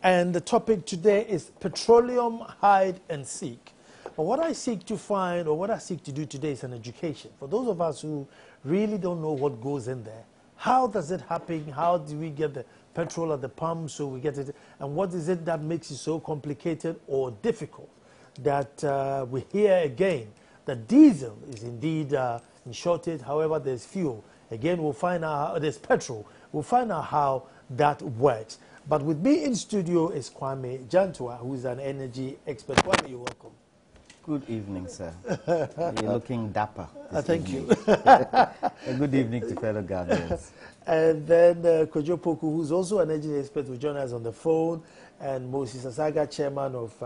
And the topic today is petroleum hide and seek. But what I seek to find, or what I seek to do today, is an education. For those of us who really don't know what goes in there, how does it happen? How do we get the petrol at the pump so we get it? And what is it that makes it so complicated or difficult that we hear again that diesel is indeed in shortage? However, there's fuel. Again, we'll find out how there's petrol. We'll find out how that works. But with me in studio is Kwame Jantua, who is an energy expert. Kwame, you're welcome. Good evening, sir. You're looking dapper. Thank you. Good evening to fellow Ghanaians. And then Kojo Poku, who's also an energy expert, will join us on the phone. And Moses Asaga, chairman of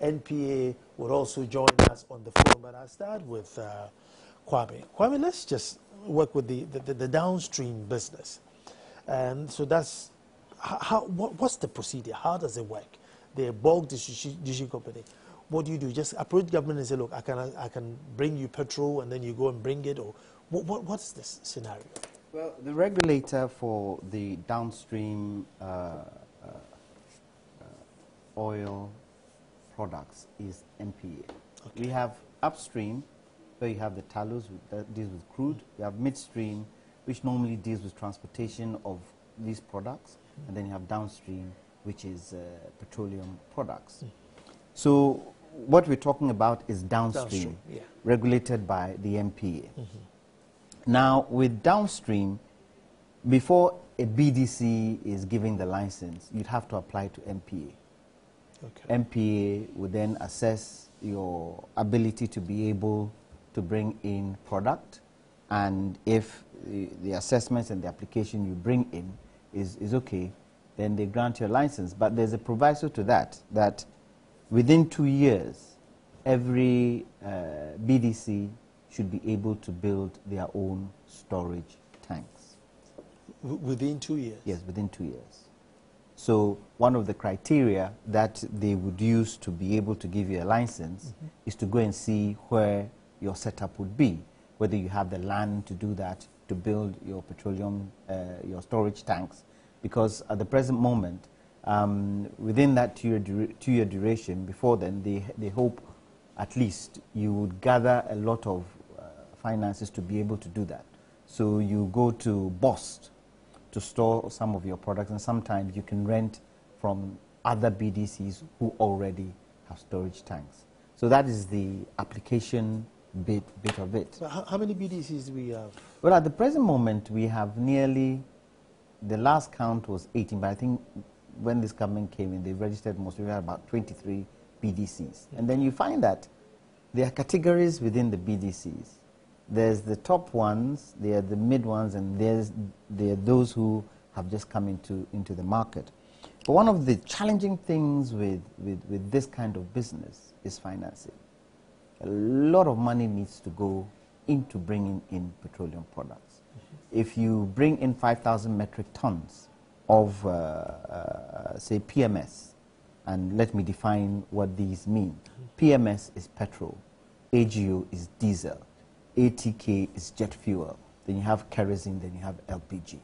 NPA, will also join us on the phone. But I'll start with Kwame. Kwame, let's just work with the downstream business. And so that's, what's the procedure? How does it work? The bulk distribution company. What do? Just approach government and say, look, I can bring you petrol, and then you go and bring it, or what's this scenario? Well, the regulator for the downstream oil products is NPA. Okay. We have upstream, where you have the tallows that deals with crude. You have midstream, which normally deals with transportation of these products, and then you have downstream, which is petroleum products. So what we're talking about is downstream, yeah, regulated by the NPA. Now, with downstream, before a BDC is giving the license, you'd have to apply to NPA. Okay. NPA would then assess your ability to be able to bring in product, and if the assessments and the application you bring in is okay, then they grant your license. But there's a proviso to that within 2 years, every BDC should be able to build their own storage tanks. Within 2 years? Yes, within 2 years. So one of the criteria that they would use to be able to give you a license is to go and see where your setup would be, whether you have the land to do that, to build your petroleum, your storage tanks. Because at the present moment, within that two-year duration, before then, they hope at least you would gather a lot of finances to be able to do that. So you go to BOST to store some of your products, and sometimes you can rent from other BDCs who already have storage tanks. So that is the application bit of it. So how many BDCs do we have? Well, at the present moment, we have nearly, the last count was 18, but I think when this government came in, they registered most. We had about 23 BDCs. And then you find that there are categories within the BDCs. There's the top ones, there are the mid ones, and there are those who have just come into the market. But one of the challenging things with this kind of business is financing. A lot of money needs to go into bringing in petroleum products. If you bring in 5,000 metric tons of, say, PMS, and let me define what these mean. PMS is petrol, AGO is diesel, ATK is jet fuel, then you have kerosene, then you have LPG.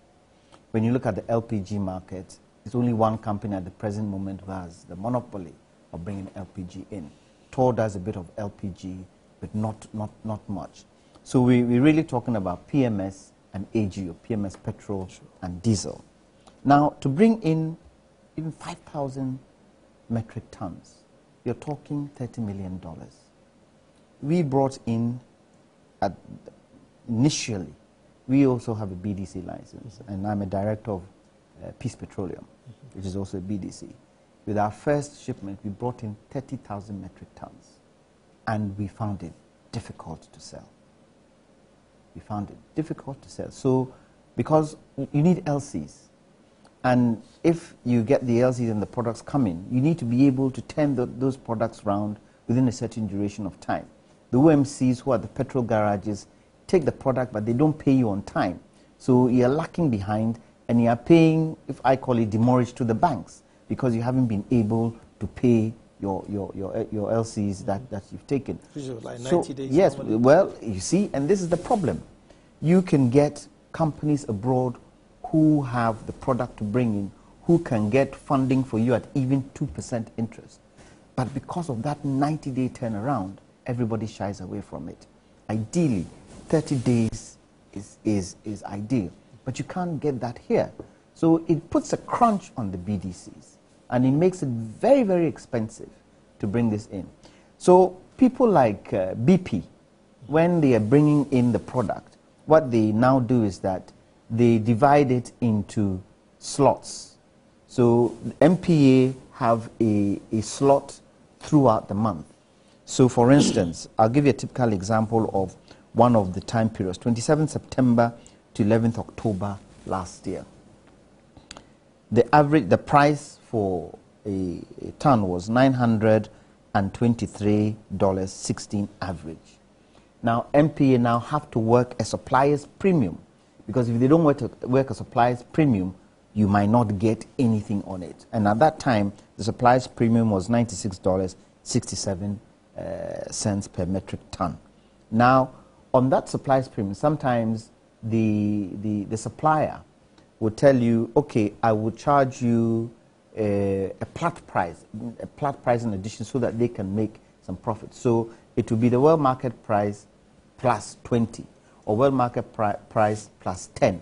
When you look at the LPG market, there's only one company at the present moment who has the monopoly of bringing LPG in. Tor does a bit of LPG, but not much. So we're really talking about PMS and AGO, PMS petrol and diesel. Now, to bring in even 5,000 metric tons, you're talking $30 million. We brought in, initially, we also have a BDC license, and I'm a director of Peace Petroleum, which is also a BDC. With our first shipment, we brought in 30,000 metric tons, and we found it difficult to sell. We found it difficult to sell. So, because you need LCs, and if you get the LCs and the products come in, you need to be able to turn those products around within a certain duration of time. The OMCs, who are the petrol garages, take the product, but they don't pay you on time. So you're lacking behind, and you're paying, if I call it, demurrage to the banks, because you haven't been able to pay your LCs that you've taken. Like 90 days. Yes, well, you see, and this is the problem. You can get companies abroad who have the product to bring in, who can get funding for you at even 2% interest. But because of that 90-day turnaround, everybody shies away from it. Ideally, 30 days is ideal, but you can't get that here. So it puts a crunch on the BDCs, and it makes it very, very expensive to bring this in. So people like BP, when they are bringing in the product, what they now do is that they divide it into slots. So MPA have a slot throughout the month. So for instance, I'll give you a typical example of one of the time periods, 27 September to 11th October last year. The price for a ton was $923.16 average. Now, MPA now have to work a supplier's premium, because if they don't work a supplier's premium, you might not get anything on it. And at that time, the supplier's premium was $96.67 per metric ton. Now, on that supplier's premium, sometimes the supplier would tell you, okay, I will charge you a flat price in addition, so that they can make some profit. So it will be the world market price plus 20, or world market price plus 10.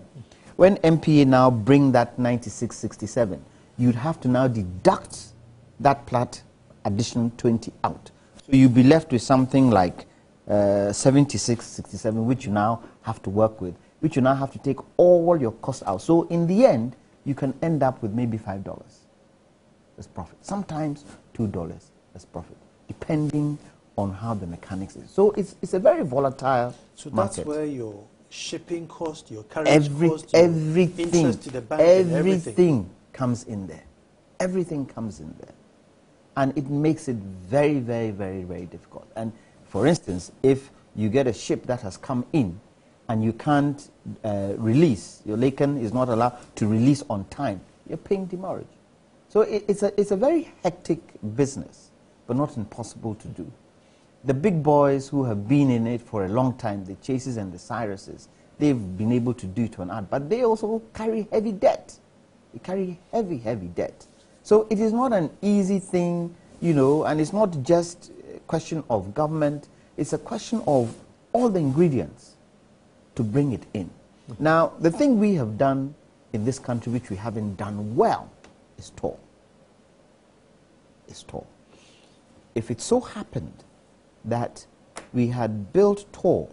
When MPA now bring that 96.67, you'd have to now deduct that flat additional 20 out. So you'll be left with something like 76.67, which you now have to work with, which you now have to take all your costs out. So in the end, you can end up with maybe $5 as profit. Sometimes $2 as profit, depending on how the mechanics is. So it's a very volatile So market. that's where your shipping cost, your carriage cost, everything, interest to the bank, everything comes in there. Everything comes in there. And it makes it very, very, very, very difficult. And for instance, if you get a ship that has come in and you can't release, your laycan is not allowed to release on time, you're paying demurrage. So it's a very hectic business, but not impossible to do. The big boys who have been in it for a long time, the Chases and the Cyruses, they've been able to do it to an art, but they also carry heavy debt. They carry heavy, heavy debt. So it is not an easy thing, you know, and it's not just a question of government, it's a question of all the ingredients to bring it in. Now, the thing we have done in this country, which we haven't done well, is toll. It's toll. If it so happened that we had built toll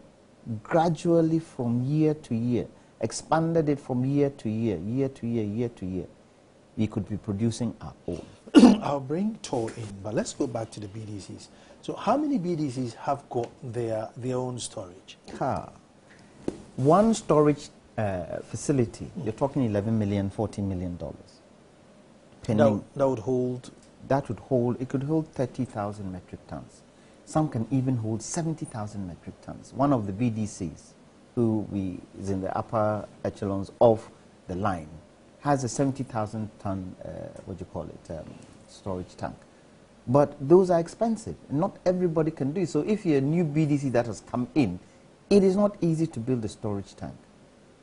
gradually from year to year, expanded it from year to year, year to year, year to year, we could be producing our own. I'll bring toll in, but let's go back to the BDCs. So how many BDCs have got their own storage? One storage facility, you're talking $11 million, $14 million. That would hold? It could hold 30,000 metric tons. Some can even hold 70,000 metric tons. One of the BDCs, who is in the upper echelons of the line, has a 70,000 ton, storage tank. But those are expensive. Not everybody can do it. So if you're a new BDC that has come in, it is not easy to build a storage tank.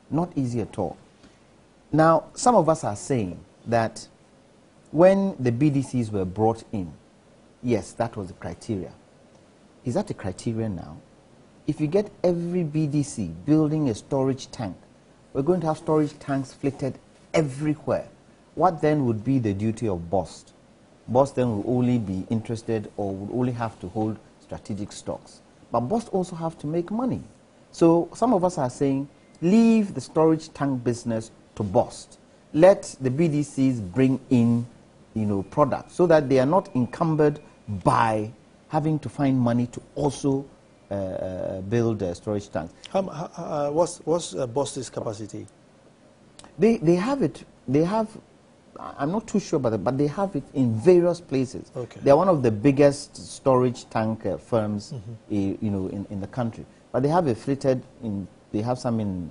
Not easy at all. Now, some of us are saying that when the BDCs were brought in, yes, that was the criteria. Is that a criteria now? If you get every BDC building a storage tank, we're going to have storage tanks fitted everywhere. What then would be the duty of BOST? BOST then will only be interested or would only have to hold strategic stocks. But BOST also have to make money. So some of us are saying, leave the storage tank business to BOST. Let the BDCs bring in, products, so that they are not encumbered by having to find money to also build storage tanks. What's BOST's capacity? They have it. They have. I'm not too sure about it, but they have it in various places. Okay. They are one of the biggest storage tank firms, in the country. But they have it fitted in. They have some in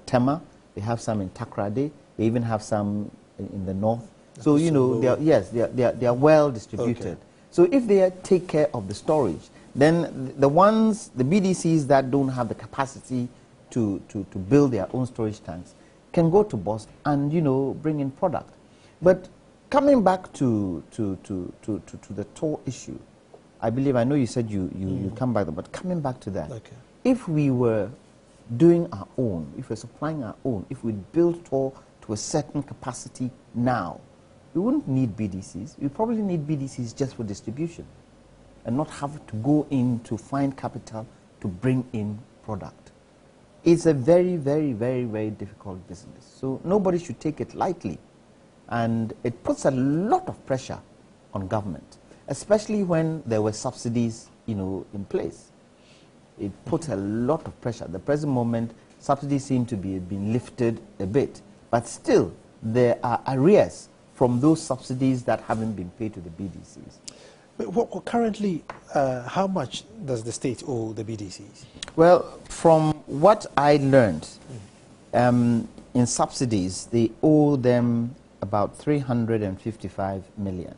Tema. They have some in Takrade. They even have some in the north. So they are well distributed. Okay. So if they take care of the storage, then the BDCs that don't have the capacity to build their own storage tanks, can go to BOS and, you know, bring in product. But coming back to the toll issue, I believe, I know you said you come back, but coming back to that, Okay. if we were doing our own, if we're supplying our own, if we build toll to a certain capacity now, we wouldn't need BDCs. We probably need BDCs just for distribution and not have to go in to find capital to bring in product. It's a very, very, very, very difficult business. So nobody should take it lightly. And it puts a lot of pressure on government, especially when there were subsidies, you know, in place. It puts a lot of pressure. At the present moment, subsidies seem to be being lifted a bit, but still there are arrears from those subsidies that haven't been paid to the BDCs. But currently, how much does the state owe the BDCs? Well, from what I learned, in subsidies, they owe them about 355 million.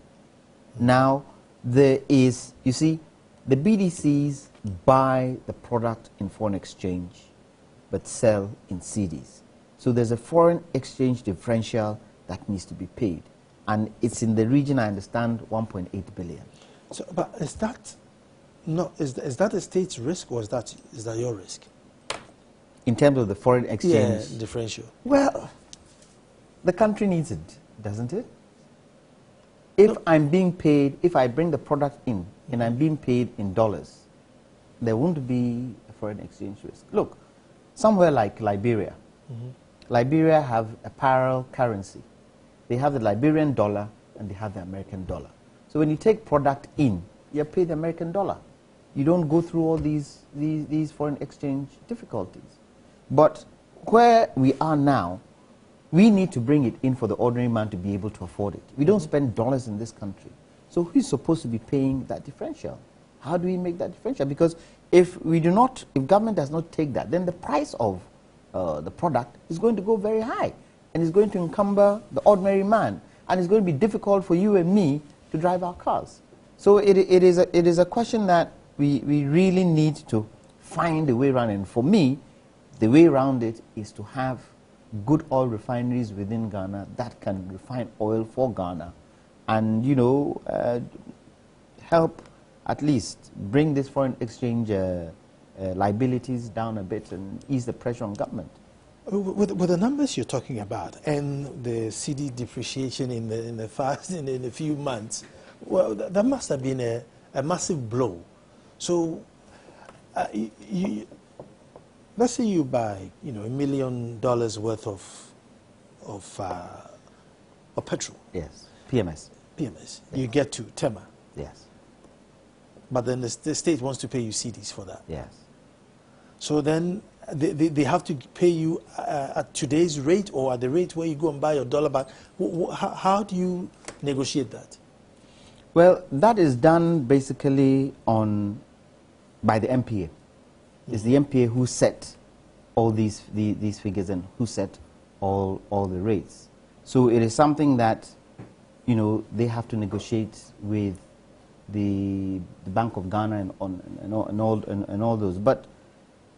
Now, there is, you see, the BDCs buy the product in foreign exchange, but sell in CDs. So there's a foreign exchange differential that needs to be paid. And it's in the region, I understand, 1.8 billion. So, but is that a state's risk, or is that your risk? In terms of the foreign exchange? Yeah, differential. Well, the country needs it, doesn't it? If I'm being paid, if I bring the product in and I'm being paid in dollars, there won't be a foreign exchange risk. Look, somewhere like Liberia, Liberia have a parallel currency. They have the Liberian dollar and they have the American dollar. So when you take product in, you're paid the American dollar. You don't go through all these foreign exchange difficulties. But where we are now, we need to bring it in for the ordinary man to be able to afford it. We don't spend dollars in this country. So who's supposed to be paying that differential? How do we make that differential? Because if government does not take that, then the price of the product is going to go very high. And it's going to encumber the ordinary man. And it's going to be difficult for you and me to drive our cars. So it is a question that we really need to find a way around. And for me, the way around it is to have good oil refineries within Ghana that can refine oil for Ghana and, you know, help at least bring this foreign exchange liabilities down a bit and ease the pressure on government. With the numbers you're talking about and the CD depreciation in a few months, well, that must have been a massive blow. So, let's say you buy, you know, $1 million worth of petrol. Yes, PMS. PMS. Yes. You get to Tema. Yes. But then the state wants to pay you CDs for that. Yes. So then they have to pay you at today's rate or at the rate where you go and buy your dollar back. How do you negotiate that? Well, that is done basically by the MPA. It's the MPA who set all these figures and who set all the rates. So it is something that, you know, they have to negotiate with the Bank of Ghana and all those. But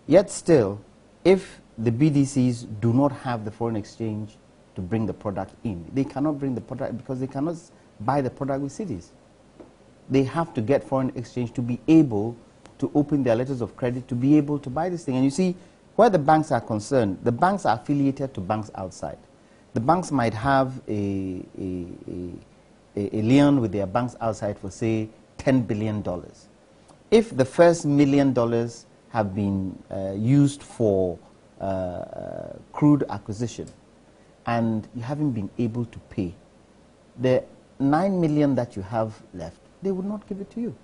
yet still, if the BDCs do not have the foreign exchange to bring the product in, they cannot bring the product because they cannot buy the product with cedis. They have to get foreign exchange to be able to open their letters of credit to be able to buy this thing. And you see, where the banks are concerned, the banks are affiliated to banks outside. The banks might have a lien with their banks outside for, say, $10 billion. If the first $1 million have been used for crude acquisition and you haven't been able to pay, the $9 million that you have left, they would not give it to you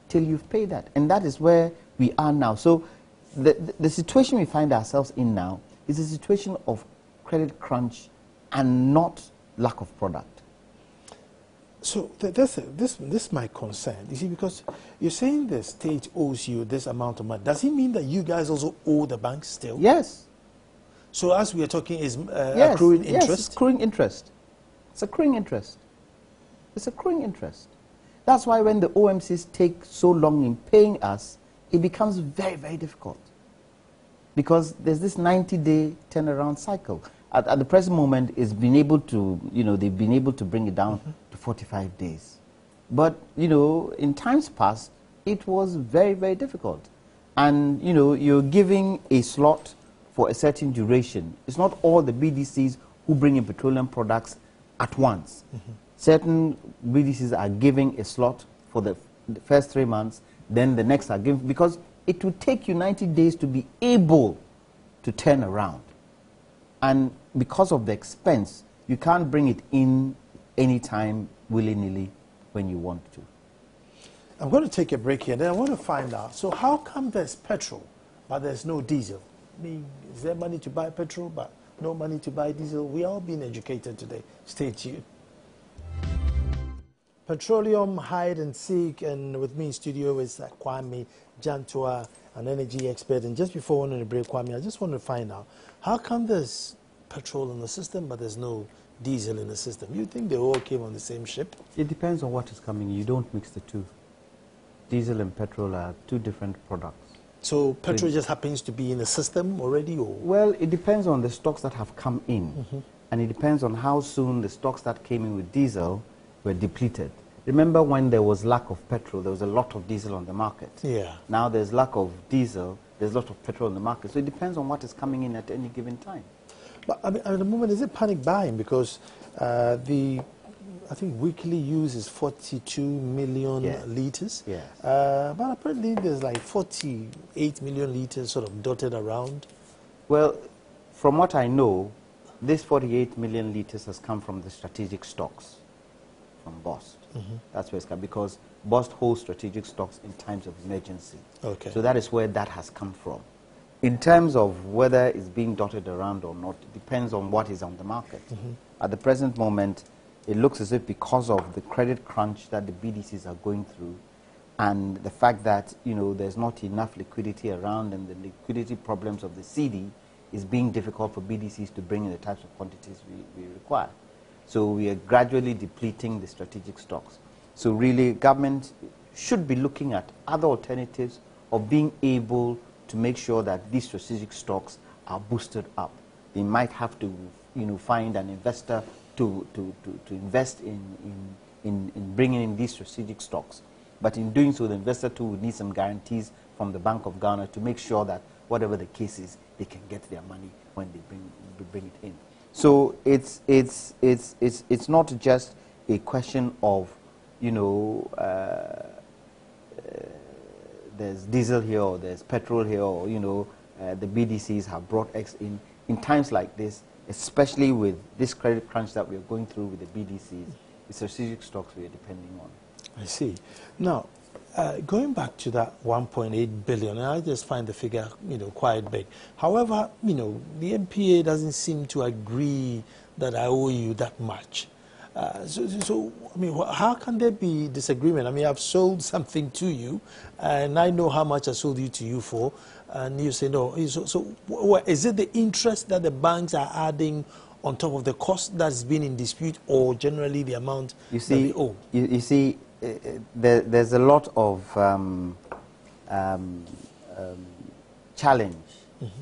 till you've paid that. And that is where we are now. So the situation we find ourselves in now is a situation of credit crunch and not lack of product. So this is my concern. You see, because you're saying the state owes you this amount of money. Does it mean that you guys also owe the bank still? Yes. So as we are talking, is yes, accruing interest? Yes, it's accruing interest. It's accruing interest. It's accruing interest. That's why when the OMCs take so long in paying us, it becomes very, very difficult. Because there's this 90-day turnaround cycle. at the present moment, it's been able to, they've been able to bring it down to 45 days. But, in times past, it was very, very difficult. And, you're giving a slot for a certain duration. It's not all the BDCs who bring in petroleum products at once. Certain BDCs are giving a slot for the first 3 months, then the next are giving, because it will take you 90 days to be able to turn around. And because of the expense, you can't bring it in anytime willy-nilly when you want to. I'm going to take a break here, then I want to find out, so how come there's petrol, but there's no diesel? I mean, is there money to buy petrol, but no money to buy diesel? We all been educated today. Stay tuned. Petroleum, hide and seek, and with me in studio is Kwame Jantua, an energy expert. And just before we went on the break, Kwame, I just want to find out, how come there's petrol in the system, but there's no diesel in the system? You think they all came on the same ship? It depends on what is coming. You don't mix the two. Diesel and petrol are two different products. So petrol just happens to be in the system already? Or? Well, it depends on the stocks that have come in. And it depends on how soon the stocks that came in with diesel were depleted. Remember when there was lack of petrol, there was a lot of diesel on the market. Yeah. Now there's lack of diesel, there's a lot of petrol on the market. So it depends on what is coming in at any given time. But I mean, at the moment, is it panic buying? Because I think weekly use is 42 million litres. Yes. But apparently there's like 48 million litres sort of dotted around. Well, from what I know, this 48 million litres has come from the strategic stocks from BOST. That's where it's come, because BOST holds strategic stocks in times of emergency. Okay. So that is where that has come from. In terms of whether it's being dotted around or not, it depends on what is on the market. At the present moment, it looks as if because of the credit crunch that the BDCs are going through, and the fact that there's not enough liquidity around, and the liquidity problems of the CD is being difficult for BDCs to bring in the types of quantities we require. So we are gradually depleting the strategic stocks. So really, government should be looking at other alternatives of being able to make sure that these strategic stocks are boosted up. They might have to, find an investor to invest in bringing in these strategic stocks. But in doing so, the investor too would need some guarantees from the Bank of Ghana to make sure that whatever the case is, they can get their money when they bring it in. So it's not just a question of, there's diesel here or there's petrol here, or the BDCs have brought X in. In times like this, especially with this credit crunch that we are going through with the BDCs, the strategic stocks we are depending on. I see. Now, going back to that 1.8 billion, I just find the figure, quite big. However, the MPA doesn't seem to agree that I owe you that much. So, I mean, how can there be disagreement? I mean, I've sold something to you, and I know how much I sold you to you for, and you say no. So is it the interest that the banks are adding on top of the cost that's been in dispute, or generally the amount that they owe? You see, there's a lot of challenge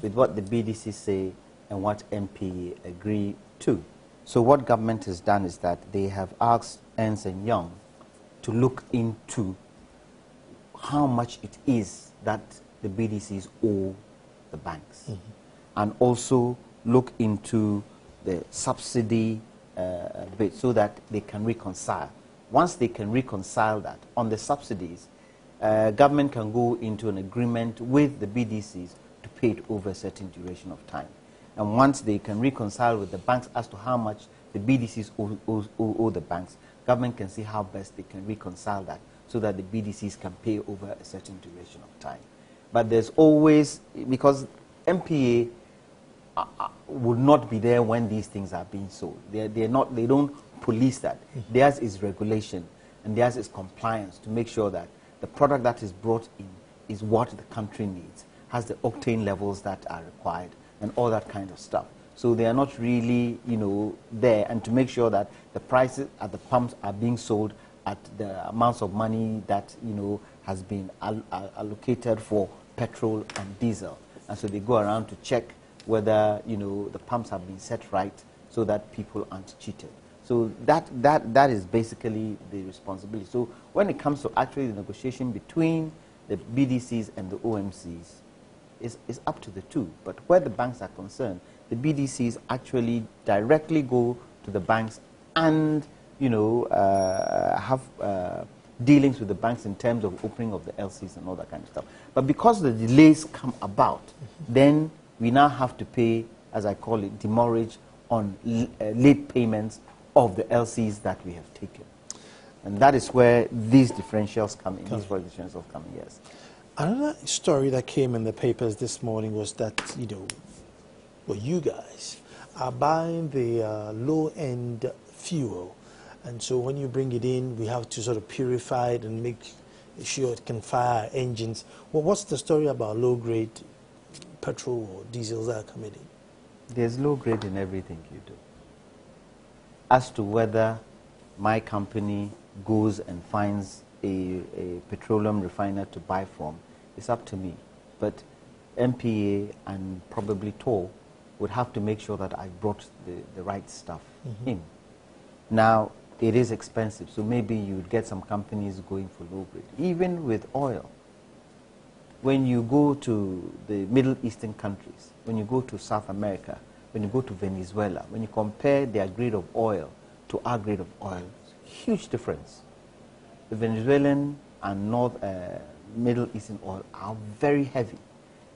with what the BDC say and what MPA agree to. So what government has done is that they have asked Ernst & Young to look into how much it is that the BDCs owe the banks, and also look into the subsidy bit so that they can reconcile. Once they can reconcile that on the subsidies, government can go into an agreement with the BDCs to pay it over a certain duration of time. And once they can reconcile with the banks as to how much the BDCs owe the banks, government can see how best they can reconcile that so that the BDCs can pay over a certain duration of time. But there's always, because MPA would not be there when these things are being sold. They don't police that. Theirs is regulation, and theirs is compliance to make sure that the product that is brought in is what the country needs, has the octane levels that are required, and all that kind of stuff. So they are not really, there, and to make sure that the prices at the pumps are being sold at the amounts of money that, has been allocated for petrol and diesel. And so they go around to check whether, you know, the pumps have been set right so that people aren't cheated. So that is basically the responsibility. So when it comes to actually the negotiation between the BDCs and the OMCs, it's up to the two. But where the banks are concerned, the BDCs actually directly go to the banks and, you know, have dealings with the banks in terms of opening of the LCs and all that kind of stuff. But because the delays come about, then we now have to pay, as I call it, demurrage on late payments of the LCs that we have taken. And that is where these differentials come in, these forex differentials come in, yes. Another story that came in the papers this morning was that, you know, well, you guys are buying the low-end fuel. And so when you bring it in, we have to sort of purify it and make sure it can fire engines. Well, what's the story about low-grade petrol or diesels that are coming in? There's low grade in everything you do. As to whether my company goes and finds a petroleum refiner to buy from, it's up to me. But MPA and probably TOR would have to make sure that I brought the right stuff in. Now, it is expensive, so maybe you would get some companies going for low grade. Even with oil, when you go to the Middle Eastern countries, when you go to South America, when you go to Venezuela, when you compare their grade of oil to our grade of oil, huge difference. The Venezuelan and Middle Eastern oil are very heavy,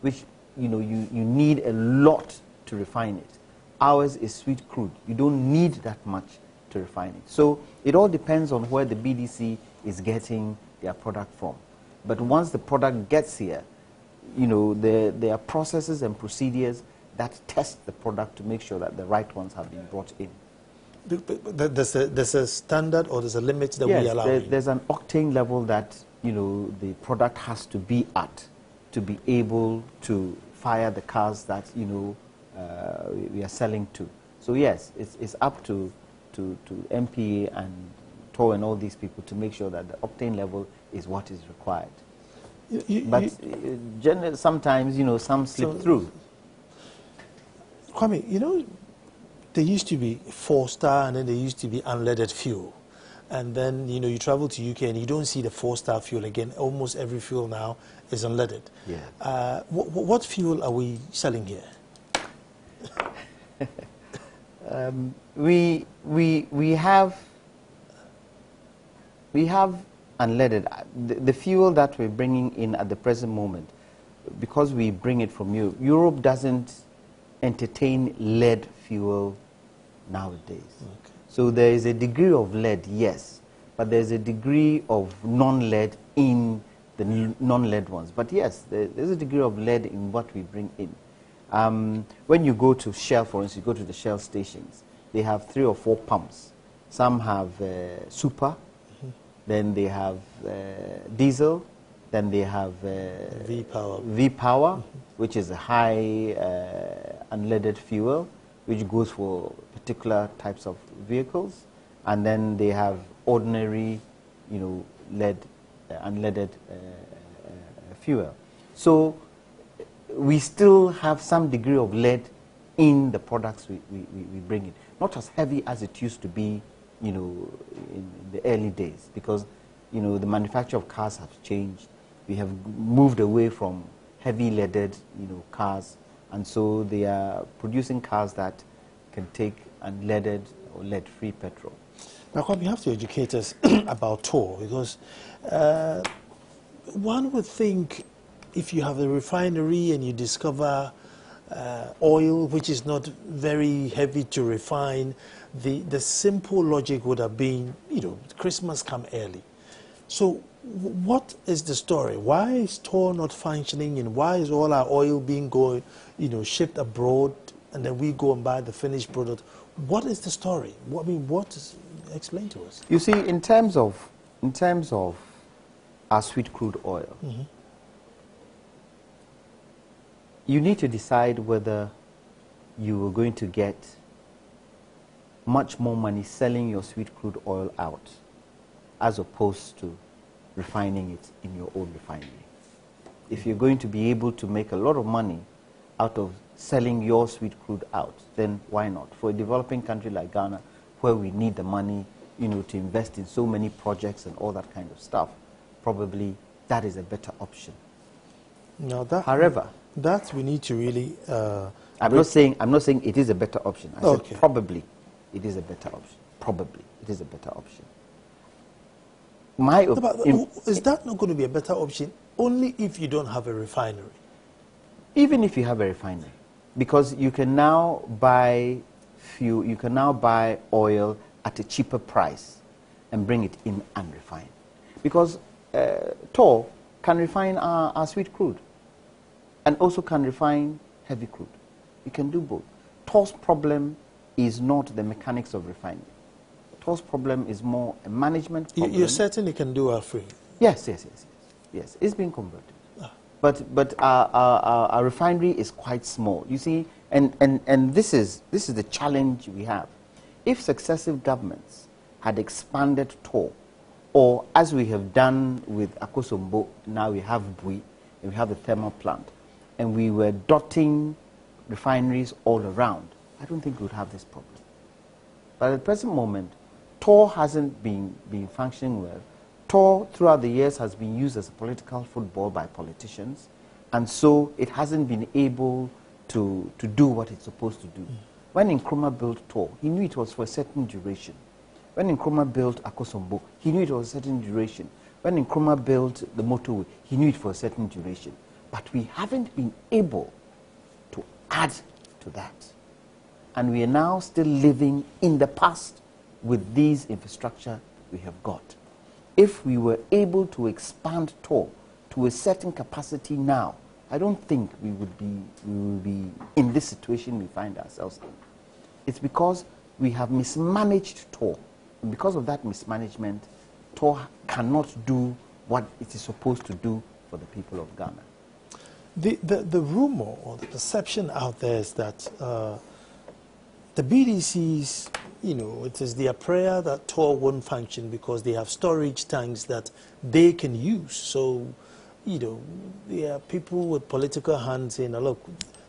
which, you know, you need a lot to refine it. Ours is sweet crude. You don't need that much to refine it. So it all depends on where the BDC is getting their product from. But once the product gets here, you know, there are processes and procedures that test the product to make sure that the right ones have been brought in. But there's a standard or there's a limit that yes, we allow? There's an octane level that, you know, the product has to be at to be able to fire the cars that, you know, we are selling to. So yes, it's up to MPA and TOR and all these people to make sure that the octane level is what is required. But generally, sometimes, you know, some slip through. Kwame, you know, there used to be 4-star and then there used to be unleaded fuel. And then, you know, you travel to UK and you don't see the 4-star fuel again. Almost every fuel now is unleaded. Yeah. What fuel are we selling here? We have unleaded. The fuel that we're bringing in at the present moment, because we bring it from Europe, Europe doesn't entertain lead fuel nowadays. Okay. So there is a degree of lead, yes, but there's a degree of non-lead in the non-lead ones. But yes, there's a degree of lead in what we bring in. When you go to Shell, for instance, you go to the Shell stations, they have 3 or 4 pumps. Some have super, then they have diesel, then they have V-Power, which is a high unleaded fuel, which goes for particular types of vehicles, and then they have ordinary, you know, unleaded fuel. So we still have some degree of lead in the products we bring in. Not as heavy as it used to be, you know, in the early days, because, you know, the manufacture of cars has changed. We have moved away from heavy leaded, you know, cars, and so they are producing cars that can take unleaded or lead-free petrol. Now, you have to educate us about TOR, because one would think if you have a refinery and you discover oil which is not very heavy to refine, the simple logic would have been, you know, Christmas come early. So what is the story? Why is TOR not functioning, and why is all our oil being shipped abroad, and then we go and buy the finished product? What is the story? Explain to us. You see, in terms of our sweet crude oil, you need to decide whether you are going to get much more money selling your sweet crude oil out as opposed to refining it in your own refinery. If you're going to be able to make a lot of money out of selling your sweet crude out, then why not? For a developing country like Ghana, where we need the money, you know, to invest in so many projects and all that kind of stuff, probably that is a better option. Now However, that we need to really. I'm not saying it is a better option. I said probably it is a better option. Probably it is a better option. Is that not going to be a better option only if you don't have a refinery? Even if you have a refinery, because you can now buy fuel, you can now buy oil at a cheaper price and bring it in unrefined. Because TOR can refine our sweet crude and also can refine heavy crude. You can do both. TOR's problem is not the mechanics of refining. TOR's problem is more a management problem. You're certain it can do our free? Yes. It's been converted. But our refinery is quite small. You see, and this is the challenge we have. If successive governments had expanded TOR, or as we have done with Akosombo, now we have Bui, and we have the thermal plant, and we were dotting refineries all around, I don't think we would have this problem. But at the present moment, TOR hasn't been functioning well. TOR throughout the years has been used as a political football by politicians, and so it hasn't been able to do what it's supposed to do. When Nkrumah built TOR, he knew it was for a certain duration. When Nkrumah built Akosombo, he knew it was a certain duration. When Nkrumah built the motorway, he knew it for a certain duration. But we haven't been able to add to that. And we are now still living in the past with these infrastructure we have got. If we were able to expand TOR to a certain capacity now, I don't think we would be in this situation we find ourselves in. It's because we have mismanaged TOR. And because of that mismanagement, TOR cannot do what it is supposed to do for the people of Ghana. The rumor or the perception out there is that the BDCs, you know, it is their prayer that TOR won't function because they have storage tanks that they can use. So, you know, there are people with political hands saying, look,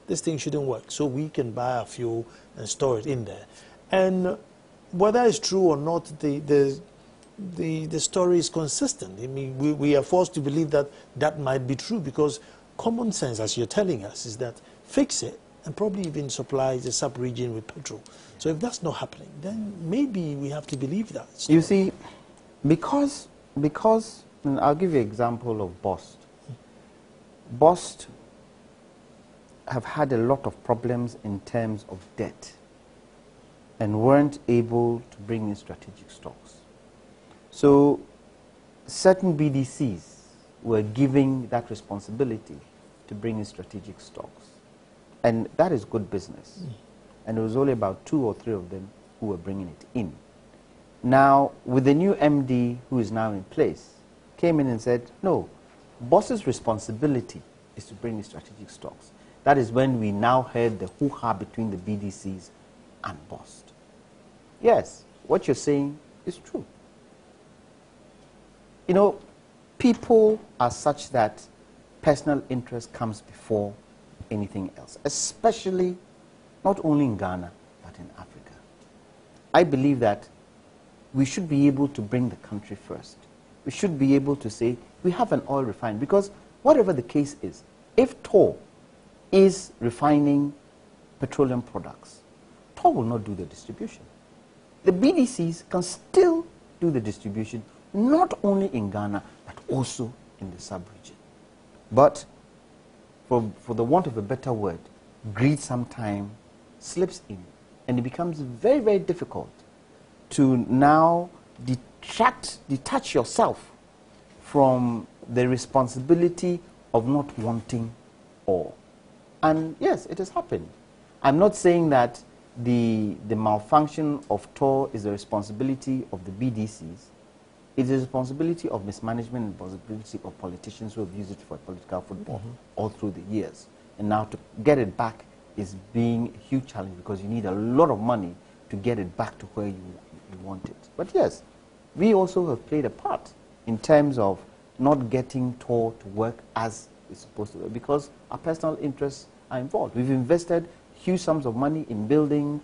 this thing shouldn't work, so we can buy our fuel and store it in there. And whether it's true or not, the story is consistent. I mean, we are forced to believe that that might be true because common sense, as you're telling us, is that fix it and probably even supply the sub-region with petrol. So if that's not happening, then maybe we have to believe that story. You see, because and I'll give you an example of Bost. Bost have had a lot of problems in terms of debt and weren't able to bring in strategic stocks. So certain BDCs were giving that responsibility to bring in strategic stocks. And that is good business. And it was only about 2 or 3 of them who were bringing it in. Now, with the new MD who is now in place, came in and said, no, Bost's responsibility is to bring in strategic stocks. That is when we now heard the hoo-ha between the BDCs and Bost. Yes, what you're saying is true. You know, people are such that personal interest comes before anything else, especially not only in Ghana, but in Africa. I believe that we should be able to bring the country first. We should be able to say, we have an oil refinery, because whatever the case is, if TOR is refining petroleum products, TOR will not do the distribution. The BDCs can still do the distribution, not only in Ghana, but also in the sub-region. But for the want of a better word, greed sometimes slips in, and it becomes very, very difficult to now detach yourself from the responsibility of not wanting oil. And yes, it has happened. I'm not saying that the malfunction of TOR is the responsibility of the BDCs. It is the responsibility of mismanagement and responsibility of politicians who have used it for political football all through the years. And now to get it back is being a huge challenge because you need a lot of money to get it back to where you want it. But yes, we also have played a part in terms of not getting TOR to work as it's supposed to work because our personal interests are involved. We've invested huge sums of money in building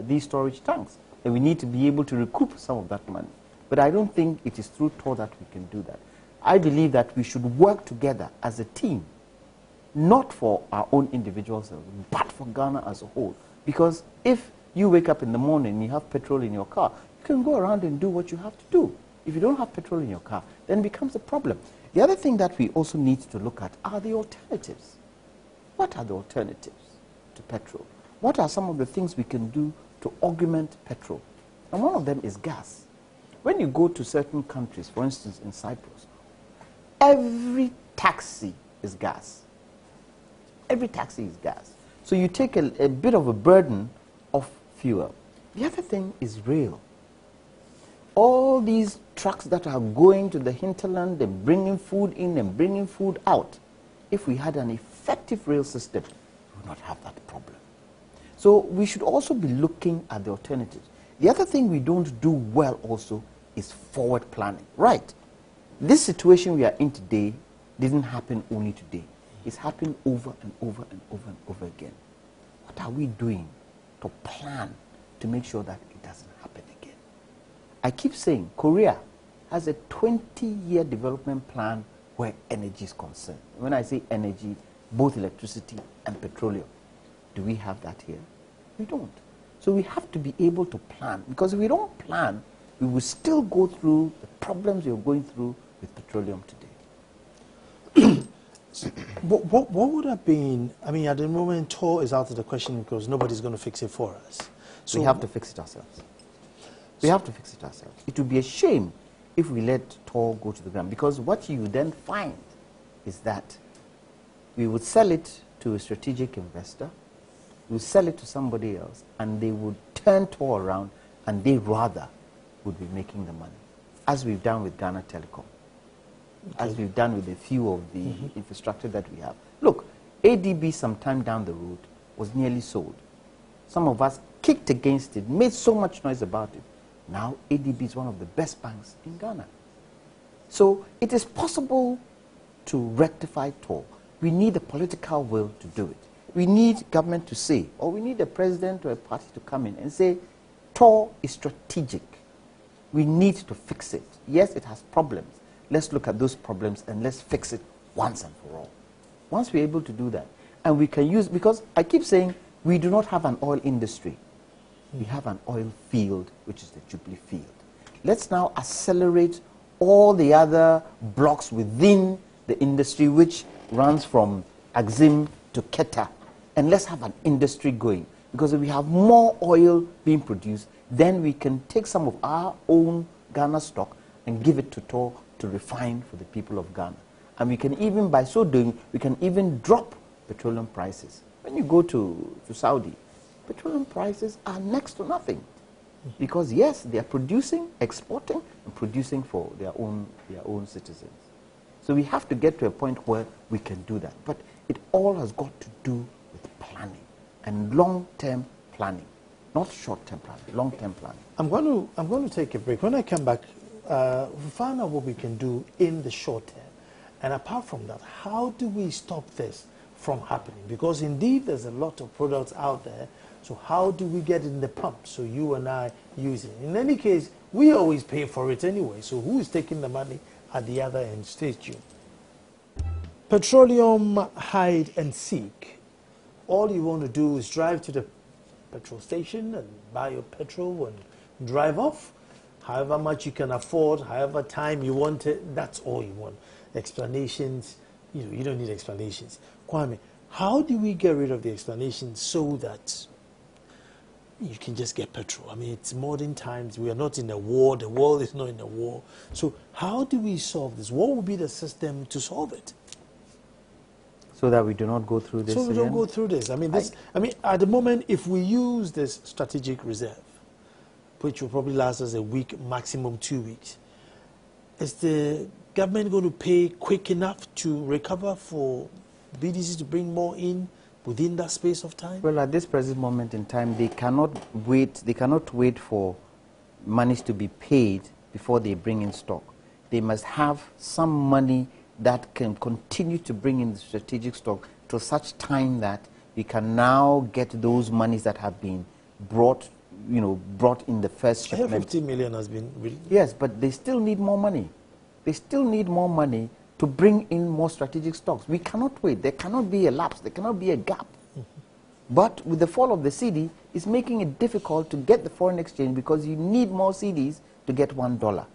these storage tanks, and we need to be able to recoup some of that money. But I don't think it is through TOR that we can do that. I believe that we should work together as a team, not for our own individual selves, but for Ghana as a whole. Because if you wake up in the morning and you have petrol in your car, you can go around and do what you have to do. If you don't have petrol in your car, then it becomes a problem. The other thing that we also need to look at are the alternatives. What are the alternatives to petrol? What are some of the things we can do to augment petrol? And one of them is gas. When you go to certain countries, for instance in Cyprus, every taxi is gas. Every taxi is gas. So you take a bit of a burden of fuel. The other thing is rail. All these trucks that are going to the hinterland and bringing food in and bringing food out, if we had an effective rail system, we would not have that problem. So we should also be looking at the alternatives. The other thing we don't do well also is forward planning. Right. This situation we are in today didn't happen only today. It's happened over and over and over and over again. What are we doing to plan to make sure that it doesn't happen again? I keep saying Korea has a 20-year development plan where energy is concerned. When I say energy, both electricity and petroleum. Do we have that here? We don't. So we have to be able to plan, because if we don't plan, we will still go through the problems we're going through with petroleum today. What would have been, I mean, at the moment, TOR is out of the question because nobody's going to fix it for us. So we have to fix it ourselves. We have to fix it ourselves. It would be a shame if we let TOR go to the ground, because what you then find is that we would sell it to a strategic investor, we would sell it to somebody else, and they would turn TOR around, and they rather would be making the money, as we've done with Ghana Telecom. Okay. As we've done with a few of the infrastructure that we have. Look, ADB sometime down the road was nearly sold. Some of us kicked against it, made so much noise about it. Now ADB is one of the best banks in Ghana. So it is possible to rectify TOR. We need the political will to do it. We need government to say, or we need a president or a party to come in and say, TOR is strategic. We need to fix it. Yes, it has problems. Let's look at those problems and let's fix it once and for all. Once we're able to do that, and we can use, because I keep saying we do not have an oil industry. We have an oil field, which is the Jubilee field. Let's now accelerate all the other blocks within the industry, which runs from Axim to Keta, and let's have an industry going. Because if we have more oil being produced, then we can take some of our own Ghana stock and give it to TOR to refine for the people of Ghana. And we can even, by so doing, we can even drop petroleum prices. When you go to Saudi, petroleum prices are next to nothing. Because yes, they are producing, exporting, and producing for their own citizens. So we have to get to a point where we can do that. But it all has got to do with planning and long-term planning. Not short-term planning, long-term planning. I'm going to take a break. When I come back, we'll find out what we can do in the short term. And apart from that, how do we stop this from happening? Because indeed, there's a lot of products out there. So how do we get in the pump so you and I use it? In any case, we always pay for it anyway. So who is taking the money at the other end? Stay tuned. Petroleum, hide and seek. All you want to do is drive to the petrol station and buy your petrol and drive off. However much you can afford, however time you want it, that's all you want. Explanations, you don't need explanations. Kwame, how do we get rid of the explanations so that you can just get petrol? I mean, it's modern times. We are not in a war. The world is not in a war. So how do we solve this? What would be the system to solve it? So that we do not go through this So we again? don't go through this. I mean, at the moment, if we use this strategic reserve, which will probably last us a week, maximum 2 weeks, is the government going to pay quick enough to recover for BDC to bring more in within that space of time? Well, at this present moment in time, they cannot wait. They cannot wait for monies to be paid before they bring in stock. They must have some money that can continue to bring in the strategic stock till such time that we can now get those monies that have been brought, brought in the first shipment. 50 million has been... Yes, but they still need more money. They still need more money to bring in more strategic stocks. We cannot wait. There cannot be a lapse. There cannot be a gap. But with the fall of the cedi, it's making it difficult to get the foreign exchange because you need more cedis to get $1.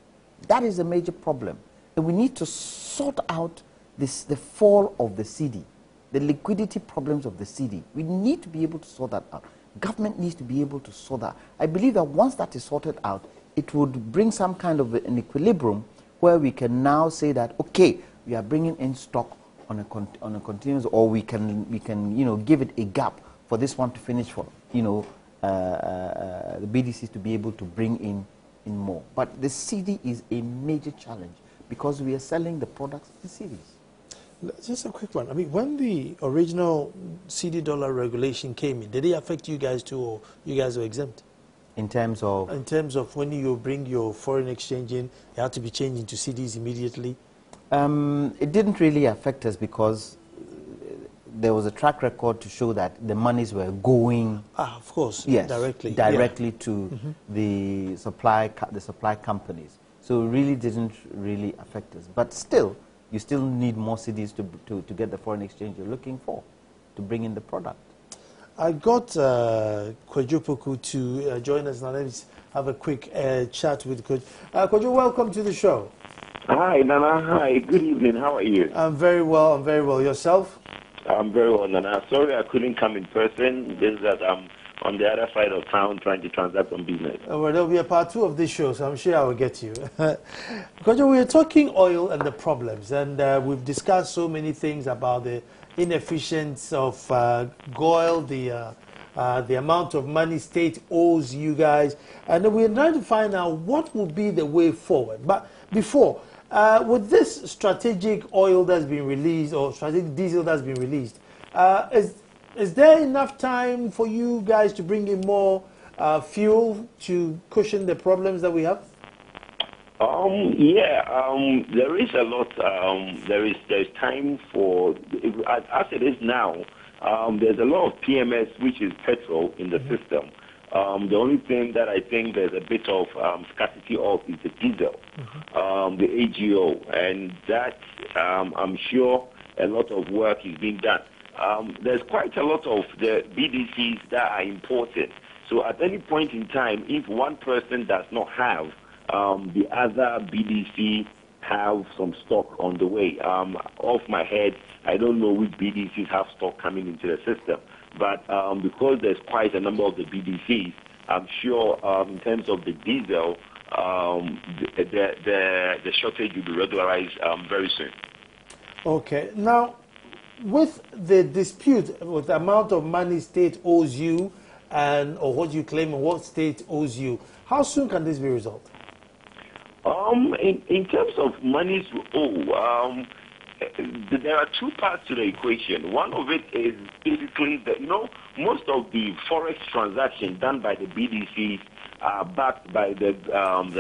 That is a major problem. And we need to sort out the fall of the cedi, the liquidity problems of the cedi. We need to be able to sort that out. Government needs to be able to sort that. I believe that once that is sorted out, it would bring some kind of an equilibrium where we can now say that, okay, we are bringing in stock on a continuous, or we can give it a gap for this one to finish, for the BDCs to be able to bring in more. But the cedi is a major challenge because we are selling the products in cedis. Just a quick one. I mean, when the original cedi dollar regulation came in, did it affect you guys too, or you guys were exempt? In terms of? In terms of when you bring your foreign exchange in, you have to be changing to cedis immediately? It didn't really affect us because there was a track record to show that the monies were going, of course, yes, directly to the supply companies. So it really didn't really affect us. But still, you still need more cedis to get the foreign exchange you're looking for, to bring in the product. I got Kwadwo Poku to join us now. Let's have a quick chat with Kwadwo. Kwadwo, welcome to the show. Hi, Nana. Hi, good evening. How are you? I'm very well. I'm very well. Yourself? I'm very well, Nana. Sorry I couldn't come in person. Just that I'm on the other side of town trying to transact some business. Well, there'll be a part 2 of this show, so I'm sure I will get you. Because we are talking oil and the problems, and we've discussed so many things about the inefficiency of GOIL, the amount of money state owes you guys, and we're trying to find out what will be the way forward. But before, with this strategic oil that's been released, or strategic diesel that's been released, is there enough time for you guys to bring in more fuel to cushion the problems that we have? There is a lot. There's time for, as it is now. There's a lot of PMS, which is petrol, in the system. The only thing that I think there's a bit of scarcity of is the diesel, the AGO, and that I'm sure a lot of work is being done. There's quite a lot of the BDCs that are imported. So at any point in time, if one person does not have, the other BDC have some stock on the way. Off my head, I don't know which BDCs have stock coming into the system. But because there's quite a number of the BDCs, I'm sure in terms of the diesel, the shortage will be regularized very soon. Okay. Now, with the dispute with the amount of money state owes you, or what you claim and what state owes you, how soon can this be resolved? In terms of monies owe, there are two parts to the equation. One of it is basically that, most of the forex transactions done by the BDCs are backed by the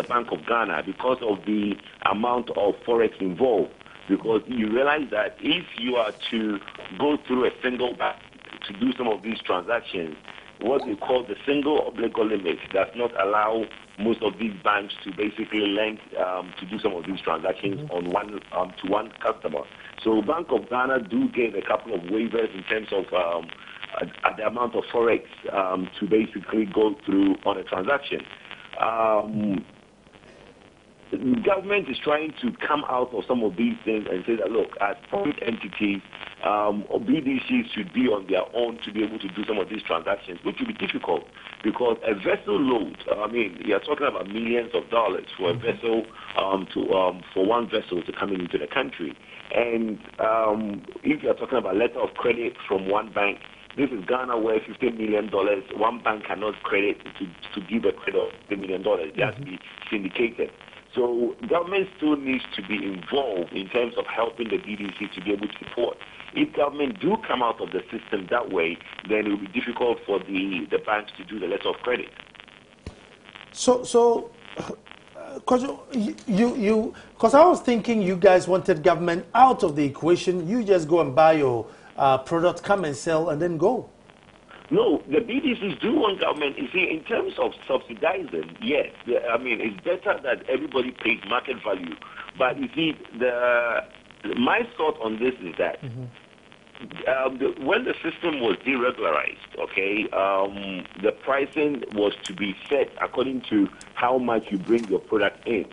Bank of Ghana because of the amount of forex involved. Because you realize that if you are to go through a single bank to do some of these transactions, what we call the single obligor limit does not allow most of these banks to basically lend to do some of these transactions on to one customer. So Bank of Ghana do give a couple of waivers in terms of the amount of forex to basically go through on a transaction. The government is trying to come out of some of these things and say that, look, as public entities, BDCs should be on their own to be able to do some of these transactions, which will be difficult because a vessel load, you're talking about millions of dollars for a vessel, for one vessel to come into the country. And if you're talking about letter of credit from one bank, this is Ghana where $15 million, one bank cannot credit to give a credit of $15 million. It has to be syndicated. So government still needs to be involved in terms of helping the BDC to be able to support. If government do come out of the system that way, then it will be difficult for the banks to do the letter of credit. So, because I was thinking you guys wanted government out of the equation, you just go and buy your product, come and sell, and then go. No, the BDCs do want government. You see, in terms of subsidizing, yes. I mean, it's better that everybody pays market value. But you see, my thought on this is that when the system was deregularized, okay, the pricing was to be set according to how much you bring your product in.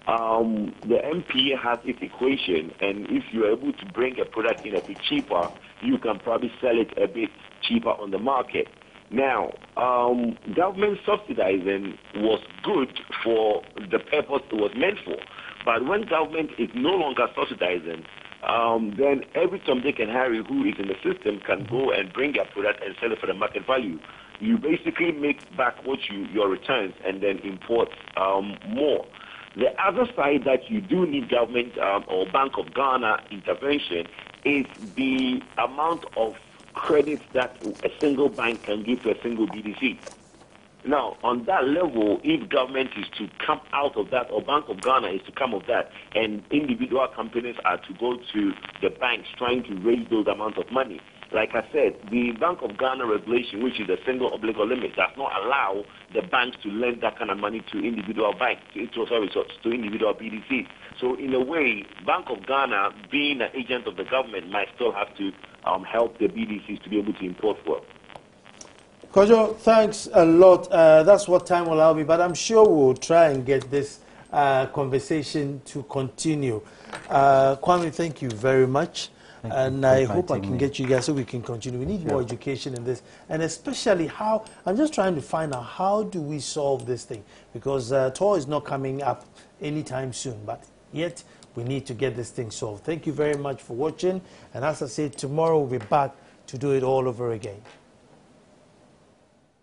The MPA has its equation, and if you're able to bring a product in a bit cheaper, you can probably sell it a bit cheaper on the market. Now, government subsidizing was good for the purpose it was meant for. But when government is no longer subsidizing, then every Tom, Dick, and Harry who is in the system can go and bring their product and sell it for the market value. You basically make back your returns and then import more. The other side that you do need government or Bank of Ghana intervention is the amount of credit that a single bank can give to a single BDC. Now, on that level, if government is to come out of that, or Bank of Ghana is to come of that, and individual companies are to go to the banks trying to raise those amounts of money, like I said, the Bank of Ghana regulation, which is a single obligor limit, does not allow the banks to lend that kind of money to individual banks, to individual BDCs. So in a way, Bank of Ghana, being an agent of the government, might still have to help the BDCs to be able to import fuel. Kojo, thanks a lot. That's what time will allow me, but I'm sure we'll try and get this conversation to continue. Kwame, thank you very much. And I hope I can get you guys so we can continue. We need more education in this. And especially how, I'm just trying to find out how do we solve this thing? Because TOR is not coming up anytime soon, but yet we need to get this thing solved. Thank you very much for watching. And as I said, tomorrow we'll be back to do it all over again.